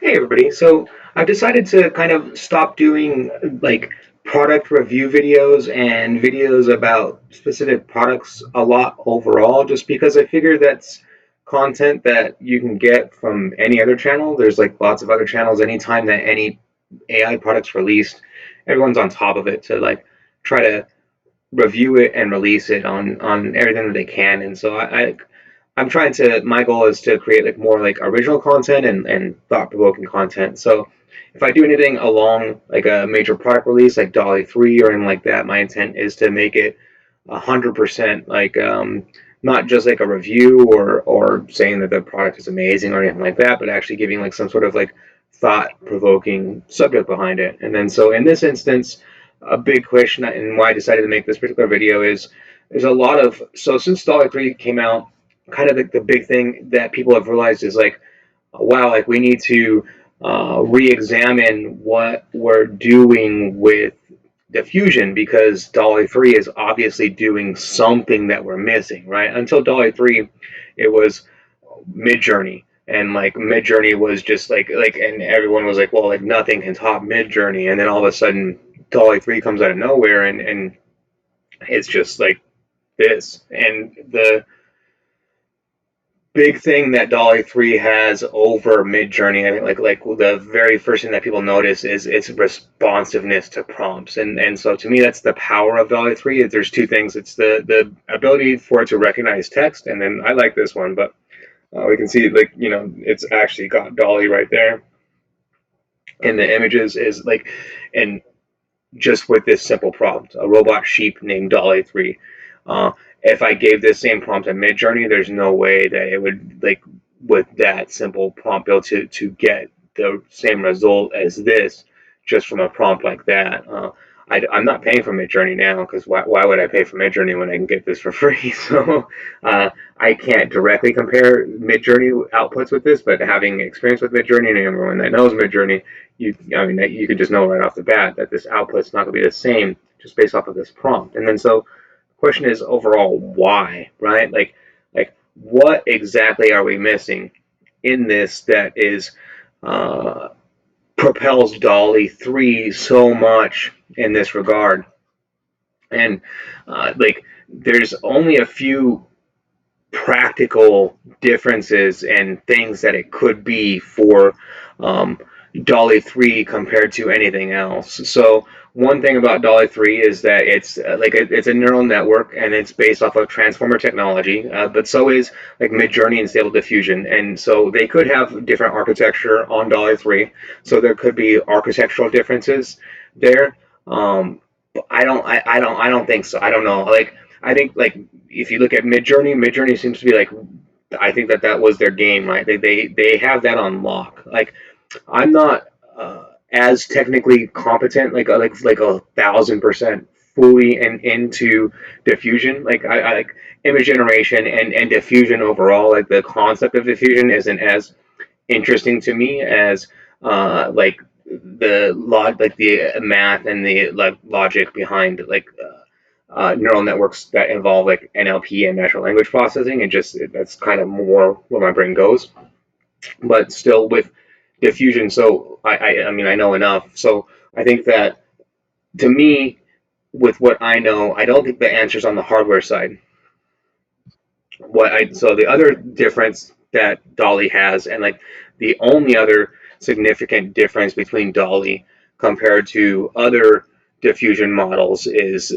Hey everybody. So I've decided to kind of stop doing like product review videos and videos about specific products a lot overall, just because I figure that's content that you can get from any other channel. There's like lots of other channels. Anytime that any AI product's released, everyone's on top of it to like try to review it and release it on everything that they can. And so I'm trying to, my goal is to create like more like original content and thought-provoking content. So if I do anything along like a major product release like DALL-E 3 or anything like that, my intent is to make it 100% like not just like a review or saying that the product is amazing or anything like that, but actually giving like some sort of like thought-provoking subject behind it. And then so in this instance, a big question and why I decided to make this particular video is there's a lot of, so since DALL-E 3 came out, kind of the big thing that people have realized is like, wow, like we need to re-examine what we're doing with diffusion because DALL-E 3 is obviously doing something that we're missing, right? Until DALL-E 3, it was MidJourney. And like MidJourney was just like, and everyone was like, well, like nothing can top MidJourney. And then all of a sudden, DALL-E 3 comes out of nowhere, and it's just like this. And the big thing that DALL-E 3 has over MidJourney, I think like the very first thing that people notice is its responsiveness to prompts. And so to me that's the power of DALL-E 3. There's two things. It's the ability for it to recognize text, and then I like this one, but we can see like, it's actually got DALL-E right there. And the images is like, and just with this simple prompt, a robot sheep named DALL-E 3. If I gave this same prompt to MidJourney, there's no way that it would, like, with that simple prompt, be able to get the same result as this just from a prompt like that. I'm not paying for MidJourney now because why would I pay for MidJourney when I can get this for free? So I can't directly compare MidJourney outputs with this, but having experience with MidJourney and everyone that knows MidJourney, I mean, you could just know right off the bat that this output's not going to be the same just based off of this prompt. And then so the question is overall why, right? Like what exactly are we missing in this that is uh, propels DALL-E 3 so much in this regard? And like there's only a few practical differences and things that it could be for DALL-E 3 compared to anything else. So one thing about DALL-E 3 is that it's a neural network and it's based off of transformer technology, but so is like MidJourney and Stable Diffusion, and so they could have different architecture on DALL-E 3. So there could be architectural differences there. But I don't think so. I don't know. Like I think like if you look at MidJourney, MidJourney seems to be like, I think that was their game, right? They have that on lock. Like I'm not as technically competent, like 1,000% fully and into diffusion. Like I like image generation and diffusion overall. Like the concept of diffusion isn't as interesting to me as like the math and the like logic behind like neural networks that involve like NLP and natural language processing, and just that's kind of more where my brain goes. But still, with diffusion, so I mean I know enough, so I think that to me, with what I know, I don't think the answer's on the hardware side. So the other difference that DALL-E has, and like the only other significant difference between DALL-E compared to other diffusion models is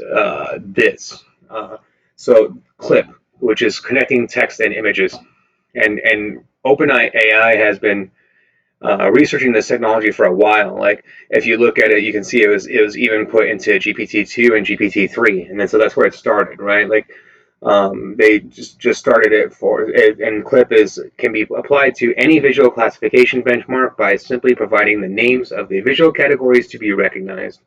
this. So CLIP, which is connecting text and images, and OpenAI has been researching this technology for a while. Like if you look at it, you can see it was even put into GPT-2 and GPT-3, and then so that's where it started, right? Like they just started it for it, and CLIP is can be applied to any visual classification benchmark by simply providing the names of the visual categories to be recognized.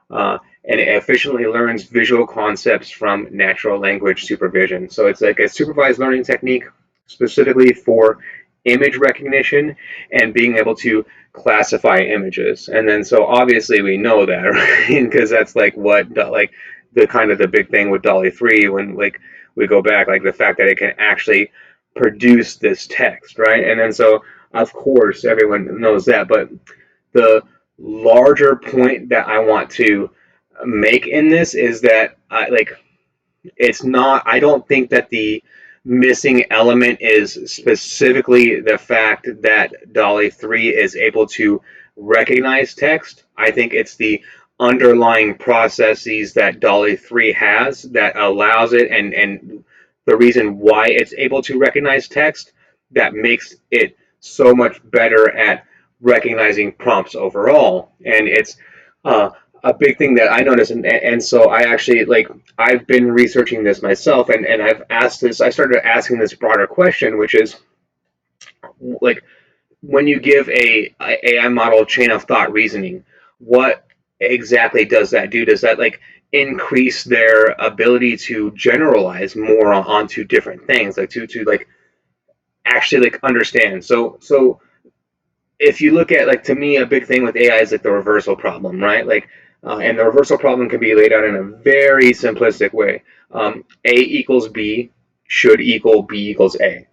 And it efficiently learns visual concepts from natural language supervision. So it's like a supervised learning technique specifically for image recognition and being able to classify images. And then so obviously we know that, right? Because that's like what like the kind of the big thing with DALL-E 3 when like we go back, like the fact that it can actually produce this text, right? And then so Of course, everyone knows that, but the larger point that I want to make in this is that it's not, I don't think that the missing element is specifically the fact that DALL-E 3 is able to recognize text. I think it's the underlying processes that DALL-E 3 has that allows it, and the reason why it's able to recognize text that makes it so much better at recognizing prompts overall. And it's uh, a big thing that I noticed, and so I actually I've been researching this myself, and I've asked this. I started asking this broader question, which is like when you give a AI model chain of thought reasoning, what exactly does that do? Does that increase their ability to generalize more onto different things, like to actually understand? So if you look at to me a big thing with AI is the reversal problem, right? And the reversal problem can be laid out in a very simplistic way. A equals B should equal B equals A.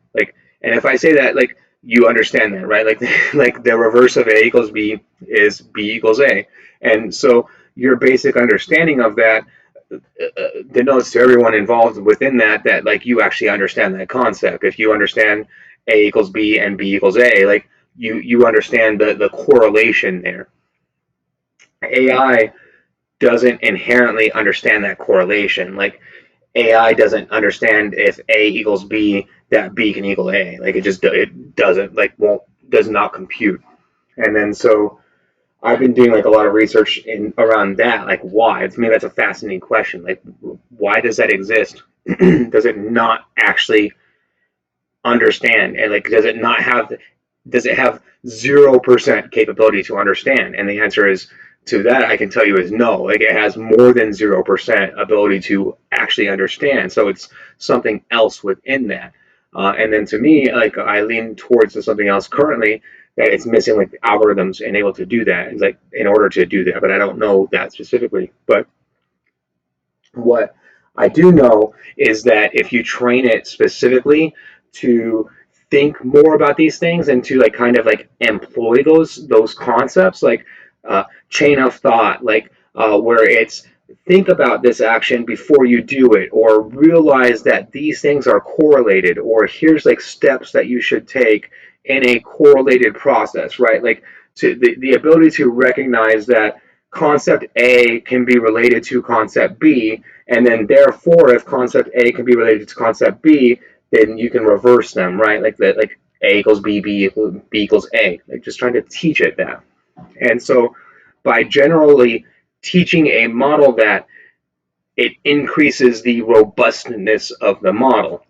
And if I say that, you understand that, right? Like the reverse of A equals B is B equals A, and so your basic understanding of that denotes to everyone involved within that you actually understand that concept. If you understand A equals B and B equals A, you understand the correlation there. AI doesn't inherently understand that correlation. AI doesn't understand if A equals B that B can equal A. It doesn't won't does not compute. And then so I've been doing a lot of research in around that, why. To me that's a fascinating question. Why does that exist? Does it not actually understand? And does it have 0% capability to understand? And the answer is to that I can tell you is no. It has more than 0% ability to actually understand. So it's something else within that. And then to me, I lean towards something else currently, that it's missing algorithms and able to do that, in order to do that. But I don't know that specifically. But what I do know is that if you train it specifically to think more about these things and to employ those concepts, chain of thought, where it's think about this action before you do it, or realize that these things are correlated, or here's steps that you should take in a correlated process, right? To the ability to recognize that concept A can be related to concept B, and then therefore, if concept A can be related to concept B, then you can reverse them, right? A equals B, B equals A. Just trying to teach it that. And so, by generally teaching a model that, it increases the robustness of the model.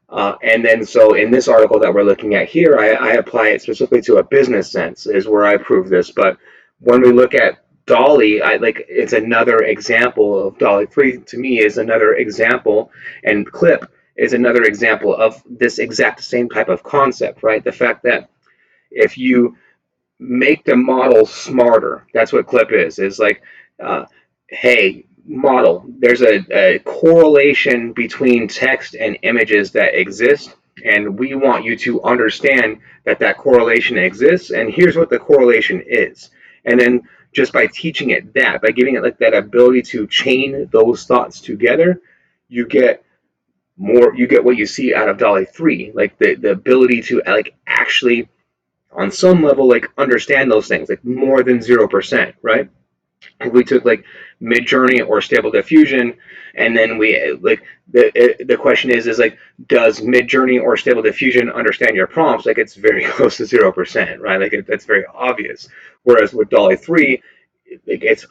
And then so in this article that we're looking at here, I apply it specifically to a business sense, is where I prove this. But when we look at DALL-E, it's another example of DALL-E 3 to me is another example, and Clip is another example of this exact same type of concept, right? The fact that if you make the model smarter, that's what Clip is uh, hey, model, there's a correlation between text and images that exist, and we want you to understand that that correlation exists, and here's what the correlation is. And then just by teaching it that, by giving it that ability to chain those thoughts together, you get you get what you see out of DALL-E 3, the ability to actually on some level understand those things, more than 0%, right? If we took MidJourney or Stable Diffusion, and then we the question is does MidJourney or Stable Diffusion understand your prompts? It's very close to 0%, right? That's very obvious. Whereas with DALL-E 3, it's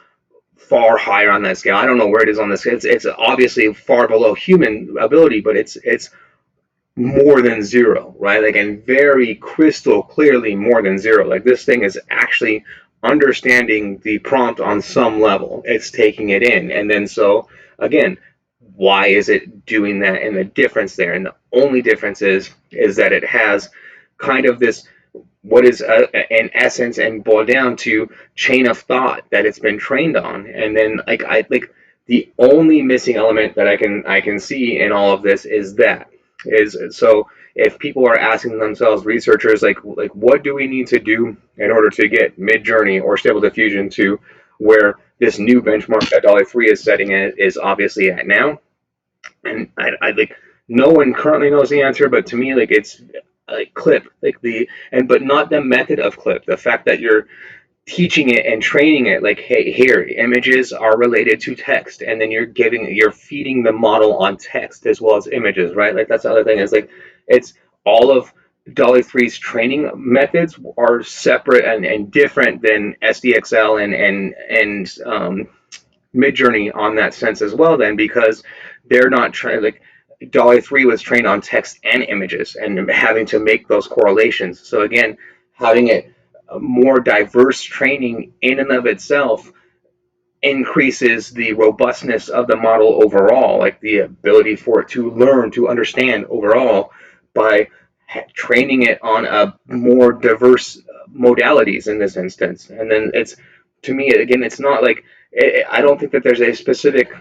far higher on that scale. I don't know where it is on the scale. It's obviously far below human ability, but it's more than zero, right? And very crystal clearly more than zero. This thing is actually understanding the prompt on some level. It's taking it in. And then so again, why is it doing that? And the difference there, and the only difference is that it has kind of this, what is in essence and boiled down to, chain of thought that it's been trained on. And then the only missing element that I can see in all of this is that is so if people are asking themselves, researchers, like what do we need to do in order to get MidJourney or Stable Diffusion to where this new benchmark that DALL-E 3 is setting is obviously at now? And I like no one currently knows the answer, but to me, like it's like clip, like the and but not the method of clip. The fact that you're teaching it and training it, like, hey, here, images are related to text, and then you're feeding the model on text as well as images, right? Like that's the other thing is like it's all of DALL-E 3's training methods are separate and different than SDXL and MidJourney on that sense as well, then, because they're not trying, like DALL-E 3 was trained on text and images and having to make those correlations. So again, having it more diverse training in and of itself increases the robustness of the model overall, like the ability for it to learn, to understand overall by training it on a more diverse modalities in this instance. And then it's, to me, again, it's not like I don't think that there's a specific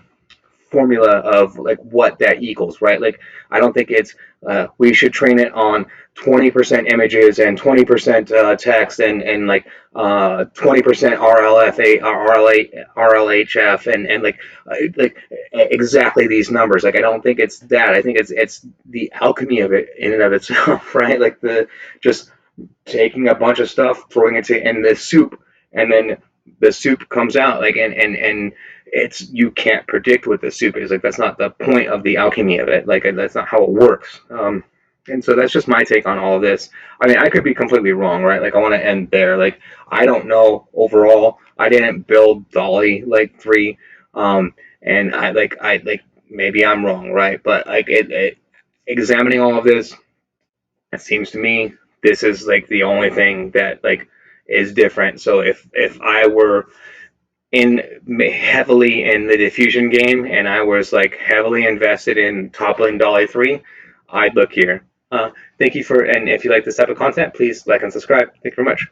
formula of like what that equals, right? Like I don't think it's we should train it on 20% images and 20% text and like 20% RLFA, RLHF and like exactly these numbers. Like I don't think it's that. I think it's the alchemy of it in and of itself, right? Like the just taking a bunch of stuff, throwing it in the soup, and then the soup comes out like and it's you can't predict what the soup is. Like that's not the point of the alchemy of it. Like that's not how it works. And so that's just my take on all of this. I mean, I could be completely wrong, right? Like I want to end there. Like I don't know overall. I didn't build DALL-E like 3, and I like maybe I'm wrong, right? But like examining all of this, it seems to me this is like the only thing that like is different. So if I were in heavily in the diffusion game and I was like heavily invested in toppling DALL-E 3, I'd look here. Thank you for, and if you like this type of content, please like and subscribe. Thank you very much.